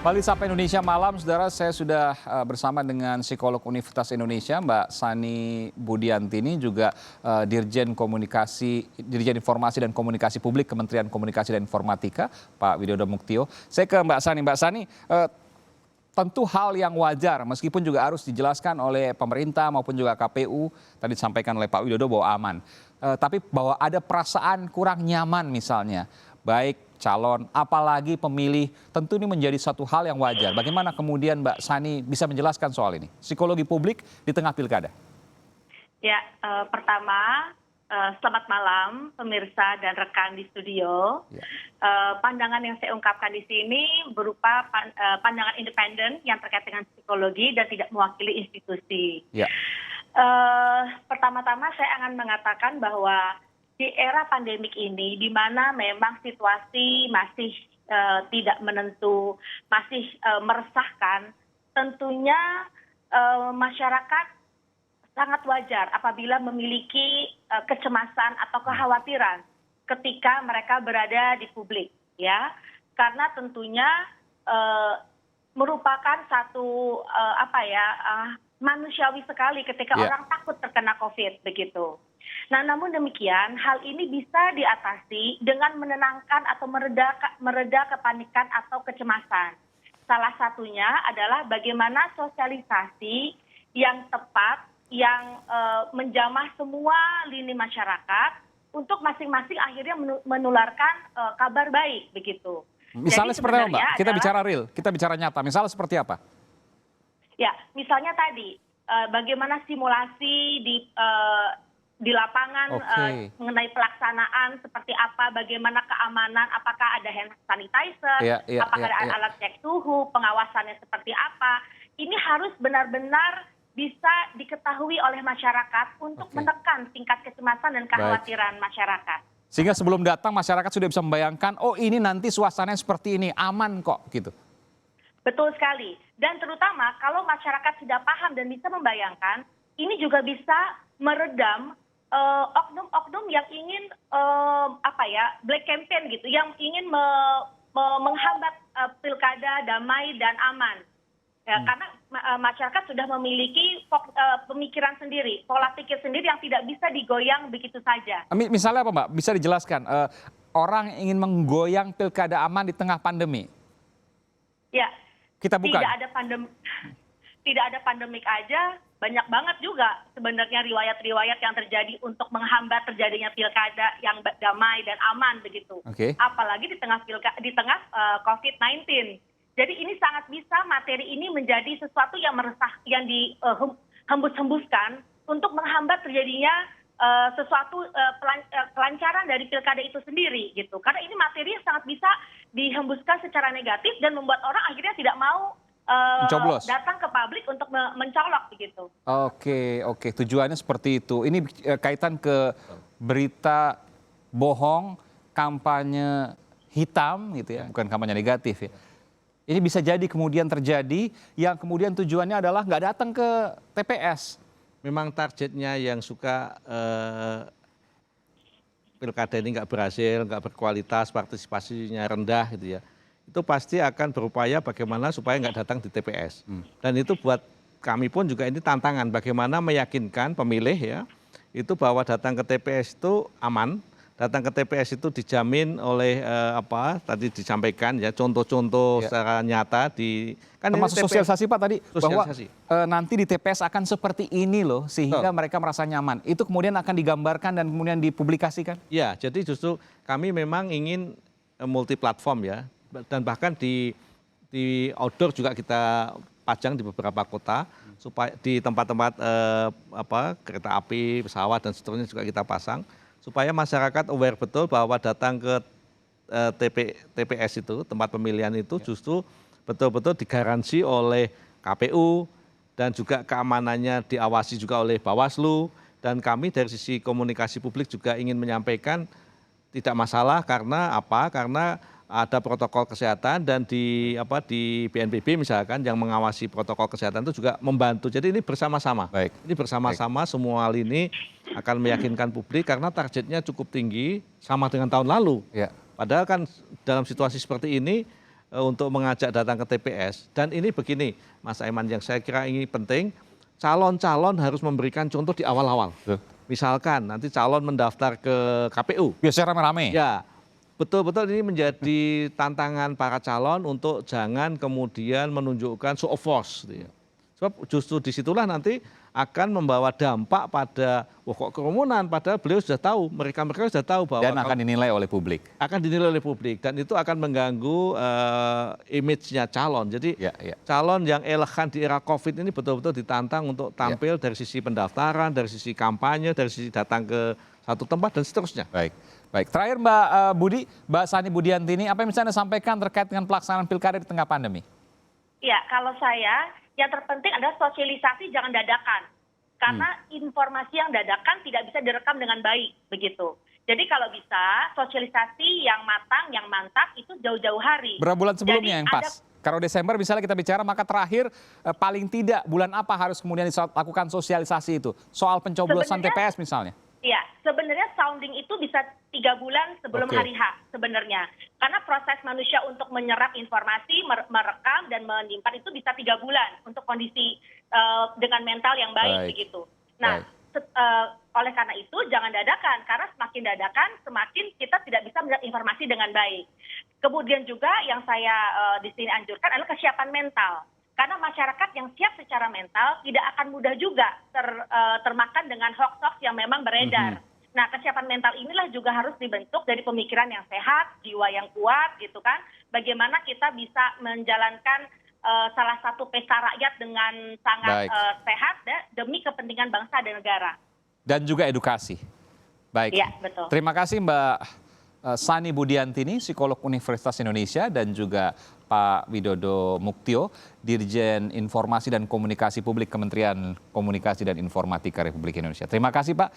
Kembali Sapa Indonesia Malam, saudara, saya sudah bersama dengan psikolog Universitas Indonesia, Mbak Sani Budiantini, juga Dirjen Informasi dan Komunikasi Publik Kementerian Komunikasi dan Informatika, Pak Widodo Muktio. Saya ke Mbak Sani. Mbak Sani, tentu hal yang wajar, meskipun juga harus dijelaskan oleh pemerintah maupun juga KPU, tadi disampaikan oleh Pak Widodo bahwa aman. Tapi bahwa ada perasaan kurang nyaman misalnya, baik calon, apalagi pemilih, tentu ini menjadi satu hal yang wajar. Bagaimana kemudian Mbak Sani bisa menjelaskan soal ini? Psikologi publik di tengah pilkada. Ya, pertama, selamat malam pemirsa dan rekan di studio. Ya. Pandangan yang saya ungkapkan di sini berupa pandangan independen yang terkait dengan psikologi dan tidak mewakili institusi. Ya. Pertama-tama saya akan mengatakan bahwa di era pandemik ini, di mana memang situasi masih tidak menentu, masih meresahkan, tentunya masyarakat sangat wajar apabila memiliki kecemasan atau kekhawatiran ketika mereka berada di publik, ya, karena tentunya merupakan satu manusiawi sekali ketika orang takut terkena COVID begitu. Nah, namun demikian, hal ini bisa diatasi dengan menenangkan atau mereda kepanikan atau kecemasan. Salah satunya adalah bagaimana sosialisasi yang tepat, yang menjamah semua lini masyarakat untuk masing-masing akhirnya menularkan kabar baik begitu. Misalnya jadi seperti apa, Mbak? Kita bicara real, kita bicara nyata. Misalnya seperti apa? Ya, misalnya tadi bagaimana simulasi di lapangan mengenai pelaksanaan seperti apa, bagaimana keamanan, apakah ada hand sanitizer, apakah ada alat cek suhu, pengawasannya seperti apa. Ini harus benar-benar bisa diketahui oleh masyarakat untuk menekan tingkat kecemasan dan kekhawatiran masyarakat. Sehingga sebelum datang masyarakat sudah bisa membayangkan, oh ini nanti suasananya seperti ini, aman kok gitu. Betul sekali. Dan terutama kalau masyarakat sudah paham dan bisa membayangkan, ini juga bisa meredam oknum-oknum yang ingin black campaign gitu, yang ingin menghambat pilkada damai dan aman. Ya, karena masyarakat sudah memiliki pemikiran sendiri, pola pikir sendiri yang tidak bisa digoyang begitu saja. Misalnya apa, Mbak? Bisa dijelaskan? Orang ingin menggoyang pilkada aman di tengah pandemi. Ya. Kita bukan. Tidak ada pandemik aja, banyak banget juga sebenarnya riwayat-riwayat yang terjadi untuk menghambat terjadinya pilkada yang damai dan aman begitu. Apalagi di tengah COVID-19. Jadi ini sangat bisa materi ini menjadi sesuatu yang yang dihembus-hembuskan untuk menghambat terjadinya sesuatu kelancaran dari pilkada itu sendiri gitu. Karena ini materi yang sangat bisa dihembuskan secara negatif dan membuat orang akhirnya tidak mau datang ke publik untuk mencolok begitu. Oke, tujuannya seperti itu. Ini kaitan ke berita bohong, kampanye hitam gitu ya, bukan kampanye negatif ya. Ini bisa jadi kemudian terjadi yang kemudian tujuannya adalah nggak datang ke TPS. Memang targetnya yang suka pilkada ini nggak berhasil, nggak berkualitas, partisipasinya rendah gitu ya. Itu pasti akan berupaya bagaimana supaya nggak datang di TPS. Dan itu buat kami pun juga ini tantangan bagaimana meyakinkan pemilih ya, itu bahwa datang ke TPS itu aman, datang ke TPS itu dijamin oleh tadi disampaikan ya, contoh-contoh secara nyata di termasuk sosialisasi Pak tadi bahwa nanti di TPS akan seperti ini loh sehingga mereka merasa nyaman. Itu kemudian akan digambarkan dan kemudian dipublikasikan? Ya, jadi justru kami memang ingin multi platform ya. Dan bahkan di outdoor juga kita pajang di beberapa kota supaya di tempat-tempat kereta api, pesawat dan seterusnya juga kita pasang supaya masyarakat aware betul bahwa datang ke TPS itu, tempat pemilihan itu justru betul-betul digaransi oleh KPU dan juga keamanannya diawasi juga oleh Bawaslu, dan kami dari sisi komunikasi publik juga ingin menyampaikan tidak masalah karena apa? Karena ada protokol kesehatan dan di BNPB misalkan yang mengawasi protokol kesehatan itu juga membantu. Jadi ini bersama-sama. Ini bersama-sama semua lini akan meyakinkan publik karena targetnya cukup tinggi sama dengan tahun lalu. Padahal kan dalam situasi seperti ini untuk mengajak datang ke TPS. Dan ini begini, Mas Aiman, yang saya kira ini penting, calon-calon harus memberikan contoh di awal-awal. Misalkan nanti calon mendaftar ke KPU. Biasanya rame-rame. Ya, betul-betul ini menjadi tantangan para calon untuk jangan kemudian menunjukkan show of force. Gitu ya. Sebab justru disitulah nanti akan membawa dampak pada, wah kok kerumunan, padahal beliau sudah tahu, mereka sudah tahu bahwa dan akan dinilai oleh publik. Akan dinilai oleh publik, dan itu akan mengganggu image-nya calon. Jadi calon yang elegan di era COVID ini betul-betul ditantang untuk tampil dari sisi pendaftaran, dari sisi kampanye, dari sisi datang ke satu tempat dan seterusnya. Baik. Terakhir Mbak Sani Budiantini, apa yang bisa Anda sampaikan terkait dengan pelaksanaan pilkada di tengah pandemi? Ya, kalau saya, yang terpenting adalah sosialisasi jangan dadakan. Karena informasi yang dadakan tidak bisa direkam dengan baik, begitu. Jadi kalau bisa, sosialisasi yang matang, yang mantap, itu jauh-jauh hari. Berapa bulan sebelumnya yang pas? Kalau Desember misalnya kita bicara, maka terakhir paling tidak bulan apa harus kemudian dilakukan sosialisasi itu? Soal pencoblosan TPS misalnya? Iya, sebenarnya sounding itu bisa 3 bulan sebelum hari H sebenarnya. Karena proses manusia untuk menyerap informasi, merekam dan menyimpan itu bisa 3 bulan untuk kondisi dengan mental yang baik begitu. Nah, oleh karena itu jangan dadakan, karena semakin dadakan semakin kita tidak bisa melihat informasi dengan baik. Kemudian juga yang saya di sini anjurkan adalah kesiapan mental. Karena masyarakat yang siap secara mental tidak akan mudah juga termakan dengan hoax-hoax yang memang beredar. Nah, kesiapan mental inilah juga harus dibentuk dari pemikiran yang sehat, jiwa yang kuat gitu kan. Bagaimana kita bisa menjalankan salah satu pesta rakyat dengan sangat sehat demi kepentingan bangsa dan negara. Dan juga edukasi. Baik. Ya, betul. Terima kasih Mbak Sani Budiantini, psikolog Universitas Indonesia, dan juga Pak Widodo Muktio, Dirjen Informasi dan Komunikasi Publik Kementerian Komunikasi dan Informatika Republik Indonesia. Terima kasih Pak.